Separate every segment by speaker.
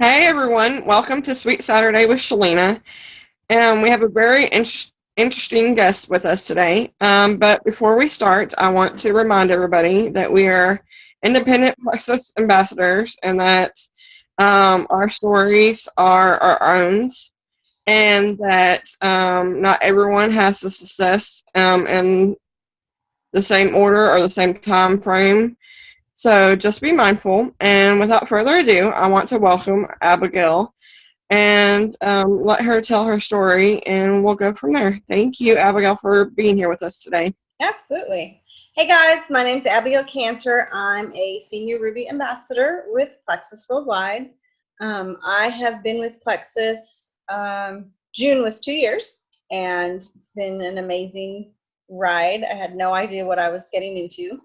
Speaker 1: Hey everyone, welcome to Sweet Saturday with Shalena. We have a very interesting guest with us today. But before we start, I want to remind everybody that we are independent Plexus ambassadors and that our stories are our own and that not everyone has the success in the same order or the same time frame. So just be mindful. And without further ado, I want to welcome Abigail and let her tell her story, and we'll go from there. Thank you, Abigail, for being here with us today.
Speaker 2: Absolutely. Hey guys, my name is Abigail Cantor. I'm a senior Ruby ambassador with Plexus Worldwide. I have been with Plexus, June was 2 years, and it's been an amazing ride. I had no idea what I was getting into.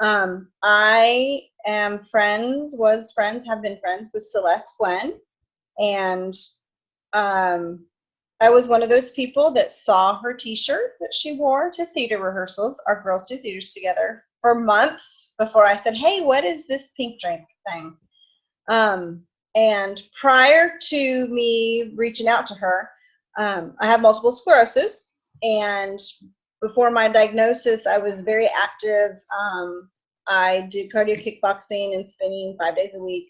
Speaker 2: I am have been friends with Celeste Gwen, and I was one of those people that saw her t-shirt that she wore to theater rehearsals. Our girls do theaters together for months before I said, hey, what is this pink drink thing? And prior to me reaching out to her, I have multiple sclerosis, and before my diagnosis, I was very active. I did cardio kickboxing and spinning 5 days a week.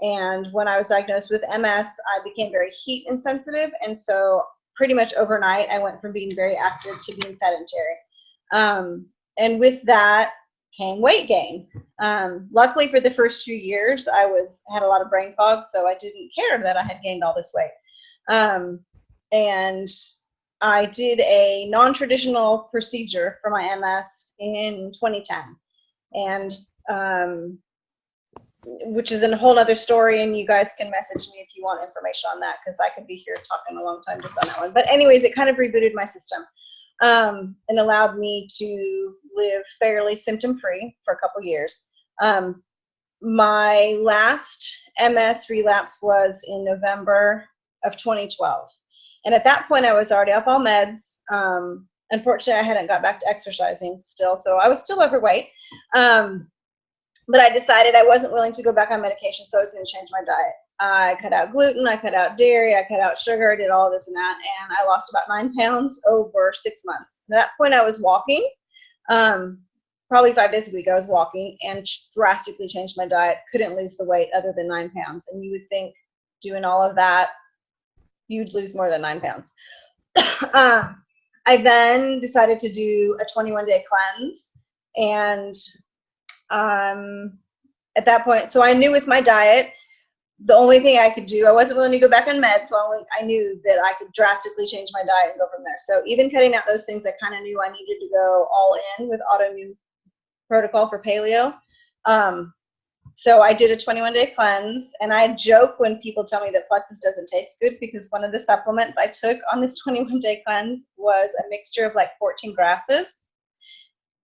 Speaker 2: And when I was diagnosed with MS, I became very heat insensitive. And so pretty much overnight, I went from being very active to being sedentary. And with that came weight gain. Luckily for the first few years, I had a lot of brain fog, so I didn't care that I had gained all this weight. And I did a non-traditional procedure for my MS in 2010. And which is a whole other story, and you guys can message me if you want information on that, because I could be here talking a long time just on that one. But anyways, it kind of rebooted my system and allowed me to live fairly symptom-free for a couple years. My last MS relapse was in November of 2012. And at that point, I was already off all meds. Unfortunately, I hadn't got back to exercising still, so I was still overweight. But I decided I wasn't willing to go back on medication, so I was going to change my diet. I cut out gluten, I cut out dairy, I cut out sugar, I did all this and that, and I lost about 9 pounds over 6 months. At that point, I was walking, probably 5 days a week I was walking, and drastically changed my diet. Couldn't lose the weight other than 9 pounds. And you would think doing all of that, you'd lose more than 9 pounds. I then decided to do a 21-day cleanse, and at that point, so I knew with my diet, the only thing I could do, I wasn't willing to go back on meds, so I knew that I could drastically change my diet and go from there. So even cutting out those things, I kind of knew I needed to go all in with autoimmune protocol for paleo. So I did a 21-day cleanse, and I joke when people tell me that Plexus doesn't taste good, because one of the supplements I took on this 21-day cleanse was a mixture of like 14 grasses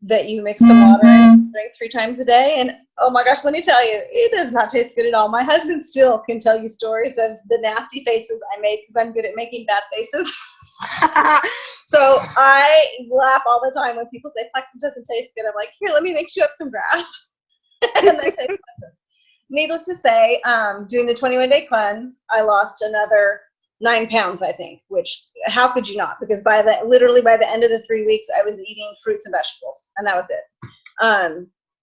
Speaker 2: that you mix some water and drink 3 times a day. And oh my gosh, let me tell you, it does not taste good at all. My husband still can tell you stories of the nasty faces I made, because I'm good at making bad faces. So I laugh all the time when people say Plexus doesn't taste good. I'm like, here, let me mix you up some grass. And then taste it. Needless to say, doing the 21-day cleanse, I lost another 9 pounds, I think, which how could you not? Because literally by the end of the 3 weeks, I was eating fruits and vegetables, and that was it.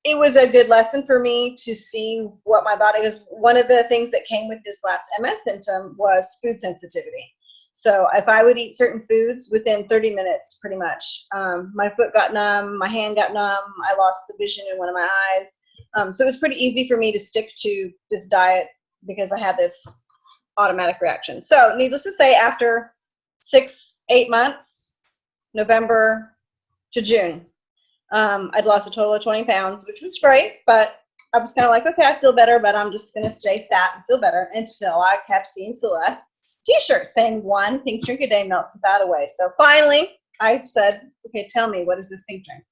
Speaker 2: It was a good lesson for me to see what my body was. One of the things that came with this last MS symptom was food sensitivity. So if I would eat certain foods, within 30 minutes, pretty much, my foot got numb, my hand got numb, I lost the vision in one of my eyes. So it was pretty easy for me to stick to this diet because I had this automatic reaction. So needless to say, after 6-8 months, November to June, I'd lost a total of 20 pounds, which was great, but I was kind of like, okay, I feel better, but I'm just going to stay fat and feel better, until I kept seeing Celeste's t-shirt saying 1 pink drink a day melts the fat away. So finally, I said, okay, tell me, what is this pink drink?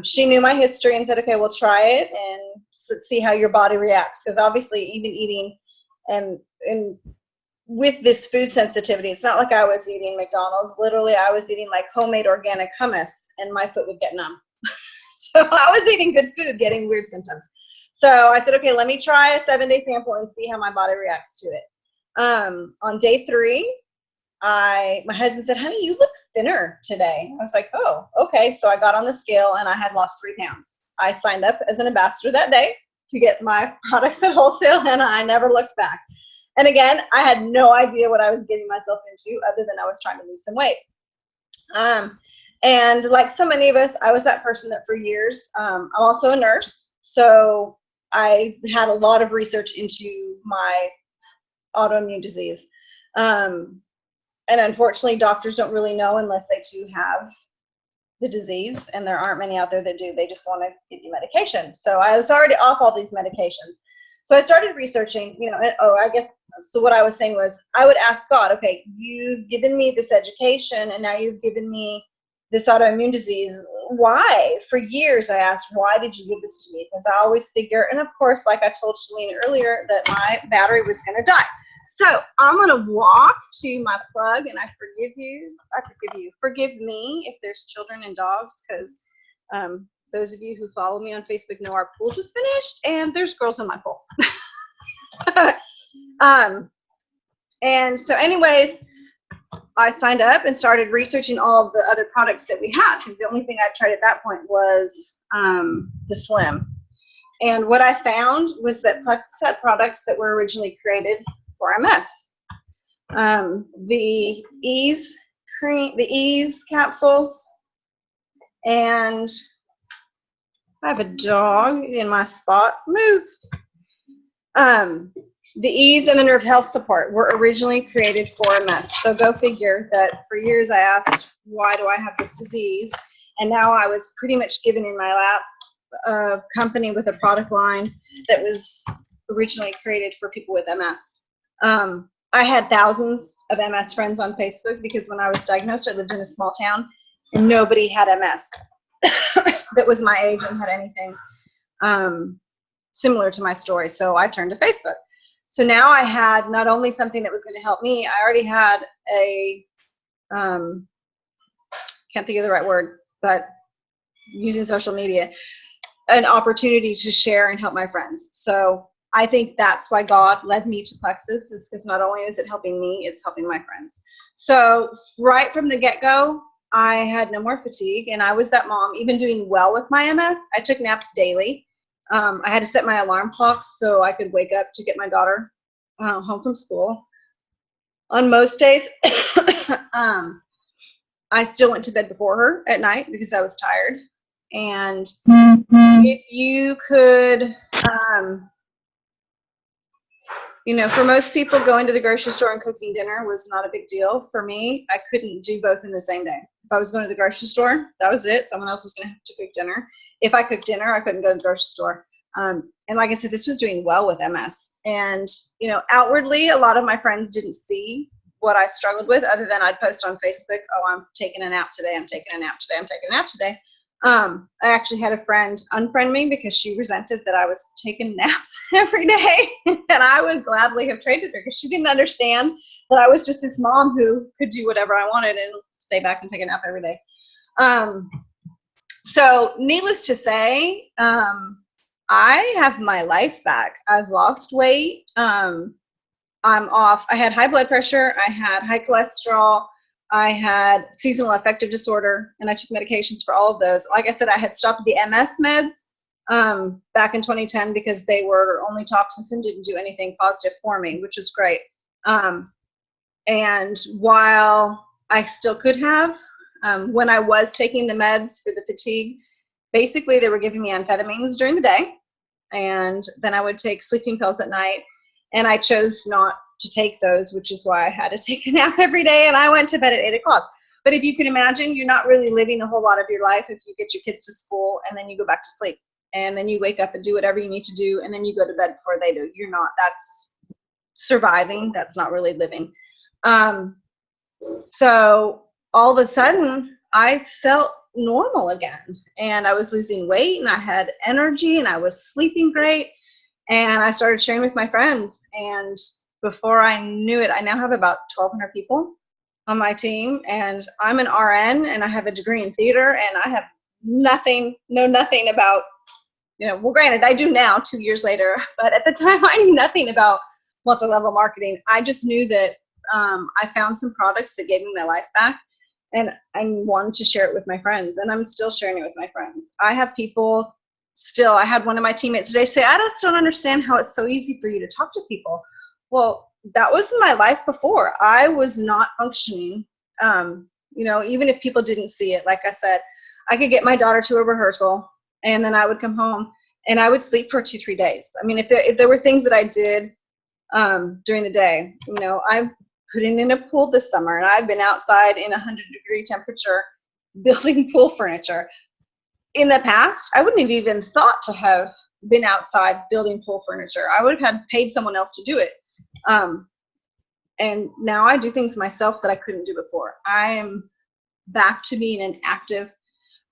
Speaker 2: She knew my history and said, okay, we'll try it and see how your body reacts, because obviously even eating and with this food sensitivity, it's not like I was eating McDonald's. Literally, I was eating like homemade organic hummus, and my foot would get numb. So I was eating good food, getting weird symptoms. So I said, okay, let me try a 7-day sample and see how my body reacts to it. On day 3, my husband said, honey, you look thinner today. I was like, oh, okay. So I got on the scale and I had lost 3 pounds. I signed up as an ambassador that day to get my products at wholesale, and I never looked back. And again, I had no idea what I was getting myself into other than I was trying to lose some weight. And like so many of us, I was that person that for years, I'm also a nurse. So I had a lot of research into my autoimmune disease. And unfortunately, doctors don't really know unless they do have the disease, and there aren't many out there that do. They just want to give you medication. So I was already off all these medications. So I started researching, so what I was saying was I would ask God, okay, you've given me this education and now you've given me this autoimmune disease. Why? For years I asked, why did you give this to me? Because I always figure, and of course, like I told Shalena earlier, that my battery was going to die. So I'm going to walk to my plug, and I forgive you. Forgive me if there's children and dogs, because those of you who follow me on Facebook know our pool just finished, and there's girls in my pool. And so anyways, I signed up and started researching all of the other products that we had, because the only thing I tried at that point was the Slim. And what I found was that Plexus had products that were originally created for MS. The Ease cream, the Ease capsules, and I have a dog in my spot. Move. The Ease and the Nerve Health Support were originally created for MS. So go figure that for years I asked, why do I have this disease? And now I was pretty much given in my lap a company with a product line that was originally created for people with MS. I had thousands of MS friends on Facebook because when I was diagnosed, I lived in a small town and nobody had MS that was my age and had anything similar to my story. So I turned to Facebook. So now I had not only something that was going to help me, I already had a, can't think of the right word, but using social media, an opportunity to share and help my friends. So I think that's why God led me to Plexus, is because not only is it helping me, it's helping my friends. So right from the get-go, I had no more fatigue, and I was that mom, even doing well with my MS. I took naps daily. I had to set my alarm clocks so I could wake up to get my daughter home from school. On most days, I still went to bed before her at night because I was tired. And if you could, for most people, going to the grocery store and cooking dinner was not a big deal. For me, I couldn't do both in the same day. If I was going to the grocery store, that was it. Someone else was going to have to cook dinner. If I cooked dinner, I couldn't go to the grocery store. And like I said, this was doing well with MS. And, outwardly, a lot of my friends didn't see what I struggled with, other than I'd post on Facebook, oh, I'm taking a nap today, I'm taking a nap today, I'm taking a nap today. I actually had a friend unfriend me because she resented that I was taking naps every day. And I would gladly have traded her because she didn't understand that I was just this mom who could do whatever I wanted and stay back and take a nap every day. So needless to say, I have my life back. I've lost weight. I'm off. I had high blood pressure. I had high cholesterol. I had seasonal affective disorder, and I took medications for all of those. Like I said, I had stopped the MS meds back in 2010 because they were only toxins and didn't do anything positive for me, which was great. And while I still could have, when I was taking the meds for the fatigue, basically they were giving me amphetamines during the day, and then I would take sleeping pills at night, and I chose not to take those, which is why I had to take a nap every day, and I went to bed at 8 o'clock. But if you can imagine, you're not really living a whole lot of your life if you get your kids to school and then you go back to sleep, and then you wake up and do whatever you need to do, and then you go to bed before they do. You're not, that's surviving, that's not really living. So all of a sudden I felt normal again, and I was losing weight, and I had energy, and I was sleeping great, and I started sharing with my friends, and before I knew it, I now have about 1,200 people on my team, and I'm an RN, and I have a degree in theater, and I have know nothing about well, granted, I do now 2 years later, but at the time I knew nothing about multi-level marketing. I just knew that I found some products that gave me my life back, and I wanted to share it with my friends, and I'm still sharing it with my friends. I have people still, I had one of my teammates today say, I just don't understand how it's so easy for you to talk to people. Well, that was my life before. I was not functioning. Even if people didn't see it, like I said, I could get my daughter to a rehearsal, and then I would come home and I would sleep for 2-3 days. I mean, if there were things that I did during the day, I'm putting in a pool this summer, and I've been outside in 100-degree temperature building pool furniture. In the past, I wouldn't have even thought to have been outside building pool furniture. I would have had paid someone else to do it. And now I do things myself that I couldn't do before. I am back to being an active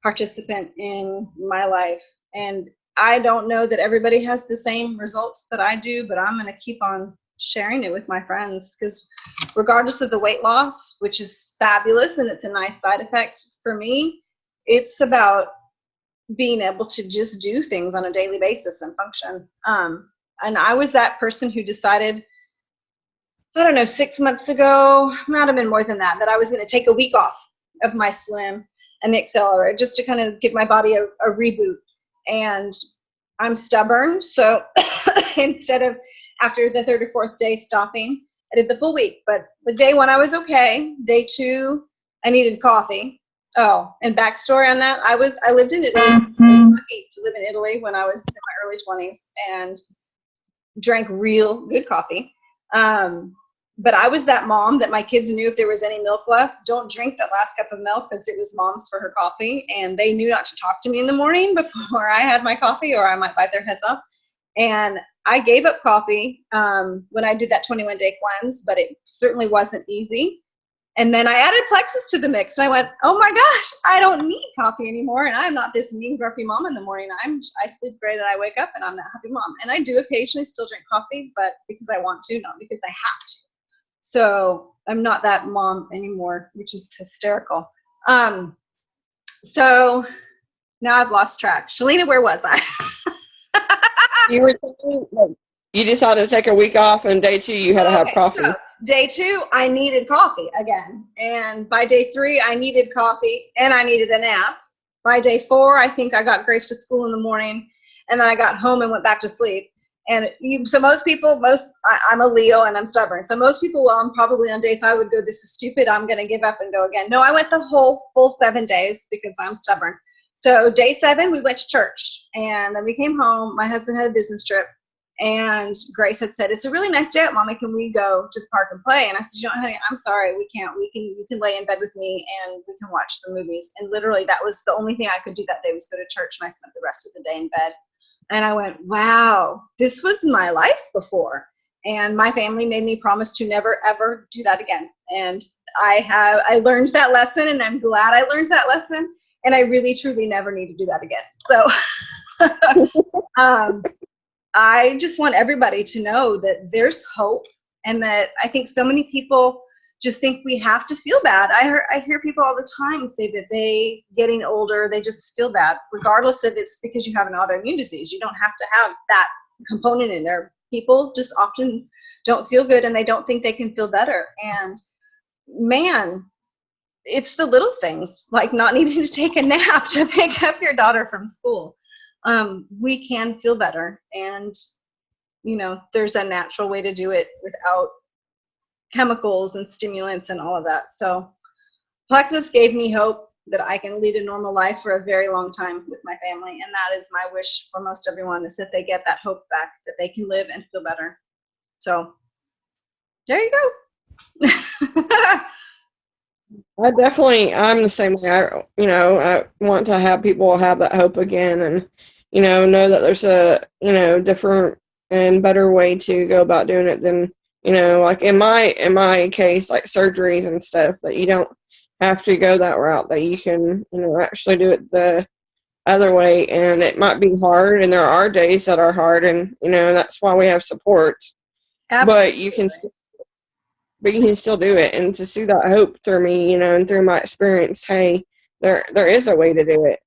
Speaker 2: participant in my life. And I don't know that everybody has the same results that I do, but I'm going to keep on sharing it with my friends, because regardless of the weight loss, which is fabulous and it's a nice side effect for me, it's about being able to just do things on a daily basis and function. And I was that person who decided, I don't know, 6 months ago, might have been more than that, that I was going to take a week off of my Slim and Accelerator just to kind of give my body a reboot. And I'm stubborn, so instead of after the third or fourth day stopping, I did the full week. But the day one I was okay. Day two, I needed coffee. Oh, and backstory on that, I lived in Italy. I was lucky to live in Italy when I was in my early 20s and drank real good coffee. But I was that mom that my kids knew if there was any milk left, don't drink that last cup of milk, because it was mom's for her coffee. And they knew not to talk to me in the morning before I had my coffee, or I might bite their heads off. And I gave up coffee when I did that 21-day cleanse, but it certainly wasn't easy. And then I added Plexus to the mix, and I went, oh my gosh, I don't need coffee anymore, and I'm not this mean, grumpy mom in the morning. I sleep great, and I wake up, and I'm that happy mom. And I do occasionally still drink coffee, but because I want to, not because I have to. So I'm not that mom anymore, which is hysterical. So now I've lost track. Shalena, where was I?
Speaker 1: You were saying, like, you decided to take a week off, and day two you had to have coffee.
Speaker 2: So day two, I needed coffee again. And by day three, I needed coffee and I needed a nap. By day four, I think I got Grace to school in the morning, and then I got home and went back to sleep. And so most people, I'm a Leo and I'm stubborn. So most people, well, I'm probably on day 5 would go, this is stupid, I'm going to give up and go again. No, I went the whole full 7 days because I'm stubborn. So day 7, we went to church, and then we came home. My husband had a business trip, and Grace had said, it's a really nice day out, Mommy. Can we go to the park and play? And I said, honey, I'm sorry, we can't. You can lay in bed with me and we can watch some movies. And literally that was the only thing I could do that day, was go to church, and I spent the rest of the day in bed. And I went, wow, this was my life before. And my family made me promise to never, ever do that again. And I learned that lesson, and I'm glad I learned that lesson. And I really, truly never need to do that again. So I just want everybody to know that there's hope, and that I think so many people just think we have to feel bad. I hear people all the time say that they, getting older, they just feel bad, regardless if it's because you have an autoimmune disease. You don't have to have that component in there. People just often don't feel good, and they don't think they can feel better. And man, it's the little things, like not needing to take a nap to pick up your daughter from school. We can feel better, and there's a natural way to do it without chemicals and stimulants and all of that. So Plexus gave me hope that I can lead a normal life for a very long time with my family, and that is my wish for most everyone, is that they get that hope back, that they can live and feel better. So there you go.
Speaker 1: I'm the same way. I want to have people have that hope again, and know that there's a different and better way to go about doing it than like in my case, like surgeries and stuff, that you don't have to go that route, that you can actually do it the other way. And it might be hard, and there are days that are hard, and that's why we have support.
Speaker 2: Absolutely.
Speaker 1: But you can still do it. And to see that hope through me, and through my experience, hey, there is a way to do it.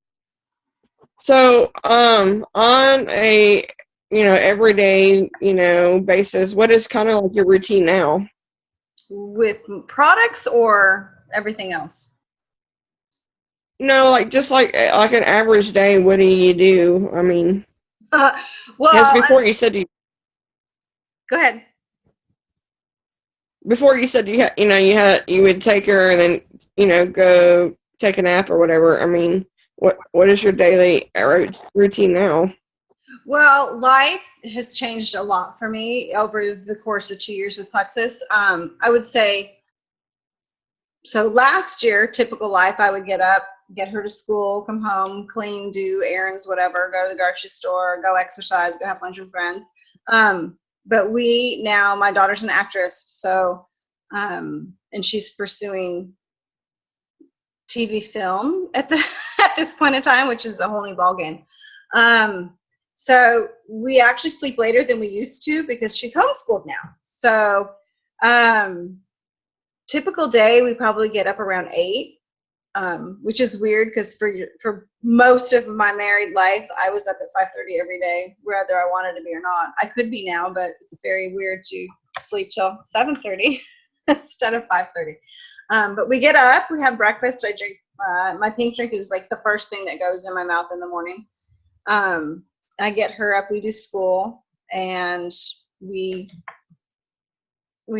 Speaker 1: So, on a, everyday, basis, what is kind of like your routine now?
Speaker 2: With products or everything else?
Speaker 1: No, like just like an average day, what do you do? I mean, because
Speaker 2: Well, go ahead.
Speaker 1: before you said you would take her and then go take a nap or whatever. I mean, what is your daily routine now?
Speaker 2: Well, life has changed a lot for me over the course of 2 years with Plexus. I would say, so last year, typical life, I would get up, get her to school, come home, clean, do errands, whatever, go to the grocery store, go exercise, go have lunch with friends. But my daughter's an actress, so, and she's pursuing TV film at the at this point in time, which is a whole new ballgame. So we actually sleep later than we used to because she's homeschooled now. So typical day, we probably get up around 8, which is weird because for most of my married life, I was up at 5:30 every day, whether I wanted to be or not. I could be now, but it's very weird to sleep till 7:30 instead of 5:30. But we get up, we have breakfast. I drink my pink drink is like the first thing that goes in my mouth in the morning. I get her up, we do school, and we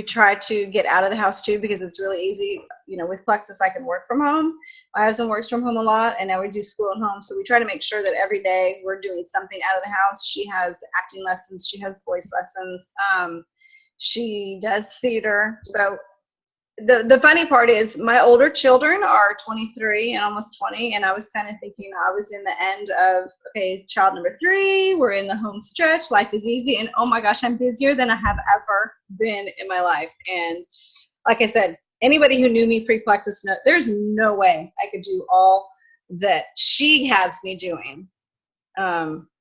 Speaker 2: try to get out of the house too because it's really easy. With Plexus, I can work from home. My husband works from home a lot, and now we do school at home. So we try to make sure that every day we're doing something out of the house. She has acting lessons, she has voice lessons, she does theater. So the funny part is my older children are 23 and almost 20, and I was kind of thinking I was in the end of, okay, child number 3, we're in the home stretch, life is easy, and oh my gosh, I'm busier than I have ever been in my life. And like I said, anybody who knew me pre-Plexus, there's no way I could do all that she has me doing.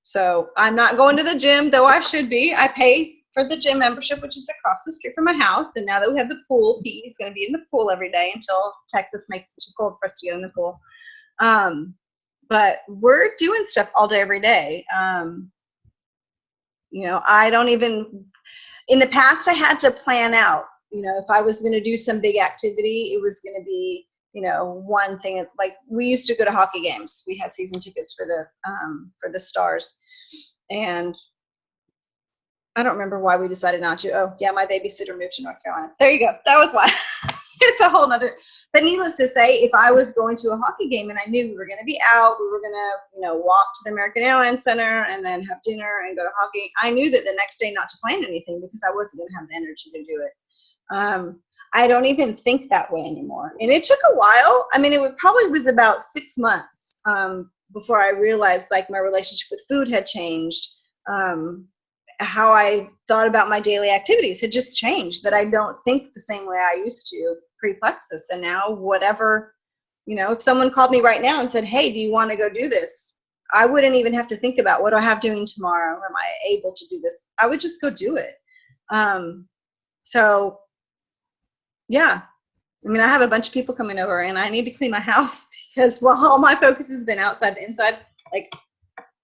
Speaker 2: So I'm not going to the gym, though I should be. I pay for the gym membership, which is across the street from my house. And now that we have the pool, Pete's going to be in the pool every day until Texas makes it too cold for us to get in the pool. But we're doing stuff all day, every day. I don't even, in the past, I had to plan out, if I was going to do some big activity, it was going to be, one thing. Like we used to go to hockey games. We had season tickets for the Stars. And I don't remember why we decided not to. Oh, yeah, my babysitter moved to North Carolina. There you go. That was why. It's a whole nother. But needless to say, if I was going to a hockey game and I knew we were going to be out, we were going to, walk to the American Airlines Center and then have dinner and go to hockey, I knew that the next day not to plan anything because I wasn't going to have the energy to do it. I don't even think that way anymore. And it took a while. I mean, probably was about 6 months before I realized like my relationship with food had changed. How I thought about my daily activities had just changed, that I don't think the same way I used to pre-Plexus. And now whatever, if someone called me right now and said, hey, do you want to go do this? I wouldn't even have to think about what do I have doing tomorrow? Am I able to do this? I would just go do it. So yeah, I mean, I have a bunch of people coming over and I need to clean my house because while all my focus has been outside, the inside, like,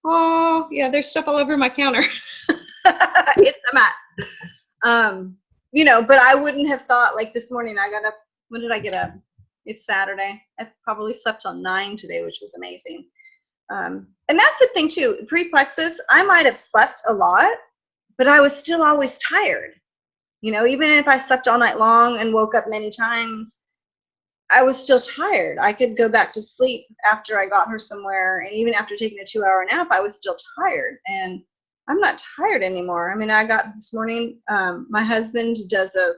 Speaker 2: oh yeah, there's stuff all over my counter. It's a mat. But I wouldn't have thought, like this morning I got up. When did I get up? It's Saturday. I probably slept till 9 today, which was amazing. And that's the thing too, pre-Plexus, I might have slept a lot, but I was still always tired. Even if I slept all night long and woke up many times, I was still tired. I could go back to sleep after I got her somewhere, and even after taking a 2-hour nap, I was still tired. And I'm not tired anymore. I mean, I got this morning, my husband does a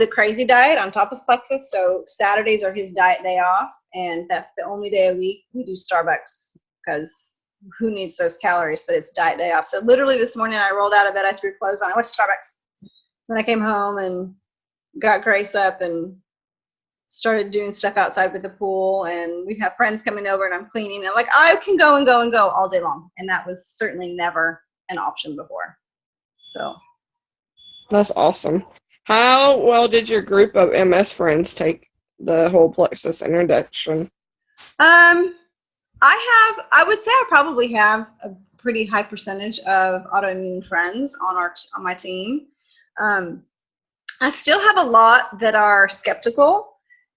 Speaker 2: crazy diet on top of Plexus, so Saturdays are his diet day off, and that's the only day a week we do Starbucks because who needs those calories, but it's diet day off. So literally this morning I rolled out of bed, I threw clothes on, I went to Starbucks. Then I came home and got Grace up and started doing stuff outside with the pool, and we'd have friends coming over and I'm cleaning, and like I can go and go and go all day long, and that was certainly never an option before. So
Speaker 1: That's awesome. How well did your group of MS friends take the whole Plexus introduction?
Speaker 2: um I would say I probably have a pretty high percentage of autoimmune friends on my team. Um, I still have a lot that are skeptical,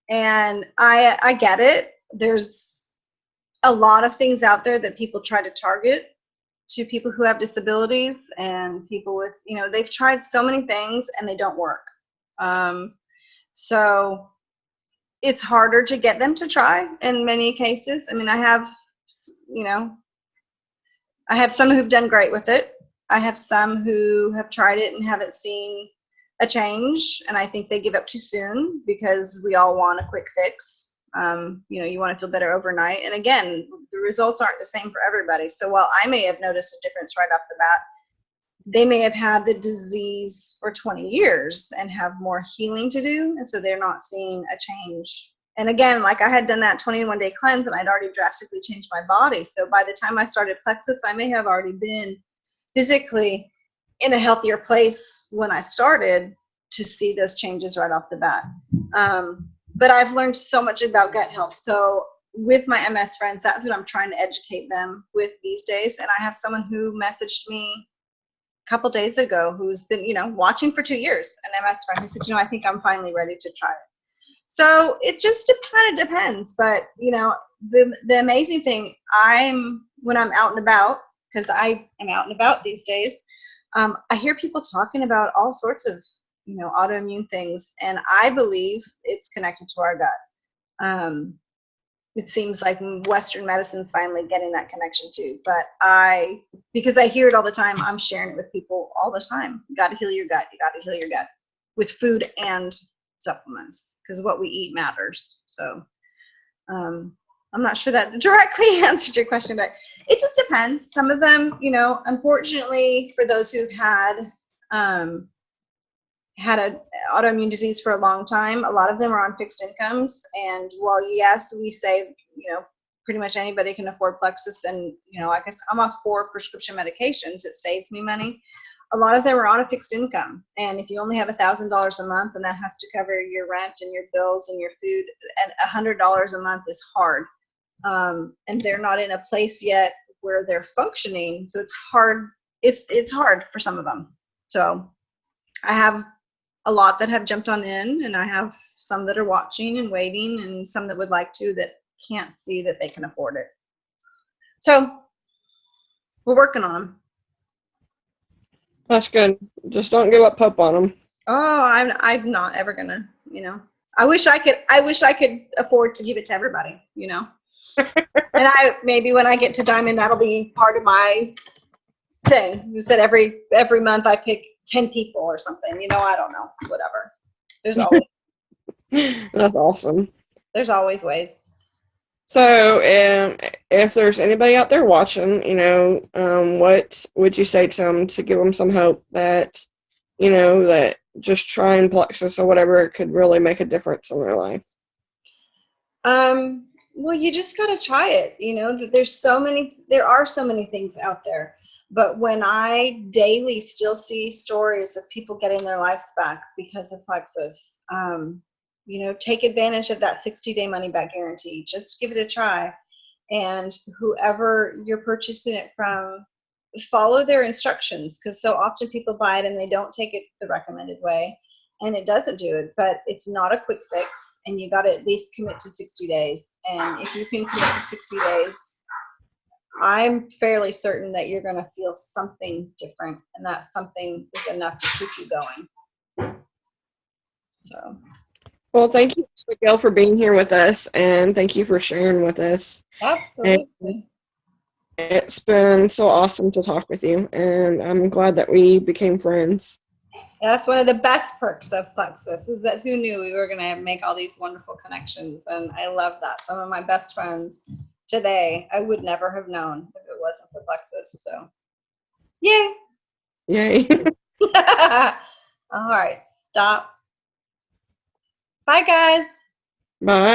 Speaker 2: and I get it. There's a lot of things out there that people try to target to people who have disabilities and people with, they've tried so many things and they don't work. So it's harder to get them to try in many cases. I mean, you know, I have some who've done great with it. I have some who have tried it and haven't seen a change, and I think they give up too soon because we all want a quick fix. You want to feel better overnight. And again, the results aren't the same for everybody. So while I may have noticed a difference right off the bat, they may have had the disease for 20 years and have more healing to do, and so they're not seeing a change. And again, like I had done that 21-day cleanse and I'd already drastically changed my body. So by the time I started Plexus, I may have already been physically in a healthier place when I started to see those changes right off the bat. But I've learned so much about gut health. So with my MS friends, that's what I'm trying to educate them with these days. And I have someone who messaged me a couple days ago who's been, watching for 2 years, an MS friend who said, I think I'm finally ready to try it. So it just kind of depends. But, the amazing thing, when I'm out and about, because I am out and about these days, I hear people talking about all sorts of, autoimmune things, and I believe it's connected to our gut. It seems like Western medicine's finally getting that connection too. But because I hear it all the time, I'm sharing it with people all the time. You got to heal your gut. You got to heal your gut with food and supplements, because what we eat matters. So I'm not sure that directly answered your question, but it just depends. Some of them, unfortunately, for those who've had an autoimmune disease for a long time, a lot of them are on fixed incomes. And while yes, we say, pretty much anybody can afford Plexus, and, I guess I'm off 4 prescription medications, it saves me money. A lot of them are on a fixed income. And if you only have $1,000 a month and that has to cover your rent and your bills and your food, and $100 a month is hard. And they're not in a place yet where they're functioning. So it's hard. It's hard for some of them. So I have a lot that have jumped on in, and I have some that are watching and waiting, and some that would like to that can't see that they can afford it. So we're working on them.
Speaker 1: That's good. Just don't give up hope on them.
Speaker 2: Oh, I'm not ever gonna, I wish I could afford to give it to everybody, And maybe when I get to Diamond, that'll be part of my thing, is that every month I pick 10 people or something, I don't know, whatever. There's always
Speaker 1: That's awesome.
Speaker 2: There's always ways.
Speaker 1: So, if there's anybody out there watching, what would you say to them to give them some hope that, that just trying Plexus or whatever could really make a difference in their life?
Speaker 2: Well, you just got to try it. That there are so many things out there. But when I daily still see stories of people getting their lives back because of Plexus, take advantage of that 60-day money-back guarantee. Just give it a try. And whoever you're purchasing it from, follow their instructions, because so often people buy it and they don't take it the recommended way, and it doesn't do it. But it's not a quick fix, and you got to at least commit to 60 days. And if you can commit to 60 days, I'm fairly certain that you're going to feel something different, and that something is enough to keep you going. So.
Speaker 1: Well, thank you, Miguel, for being here with us, and thank you for sharing with us.
Speaker 2: Absolutely.
Speaker 1: And it's been so awesome to talk with you, and I'm glad that we became friends.
Speaker 2: That's one of the best perks of Plexus, is that who knew we were going to make all these wonderful connections, and I love that. Some of my best friends today, I would never have known if it wasn't for Plexus. So, yay!
Speaker 1: Yay!
Speaker 2: All right, stop. Bye, guys.
Speaker 1: Bye.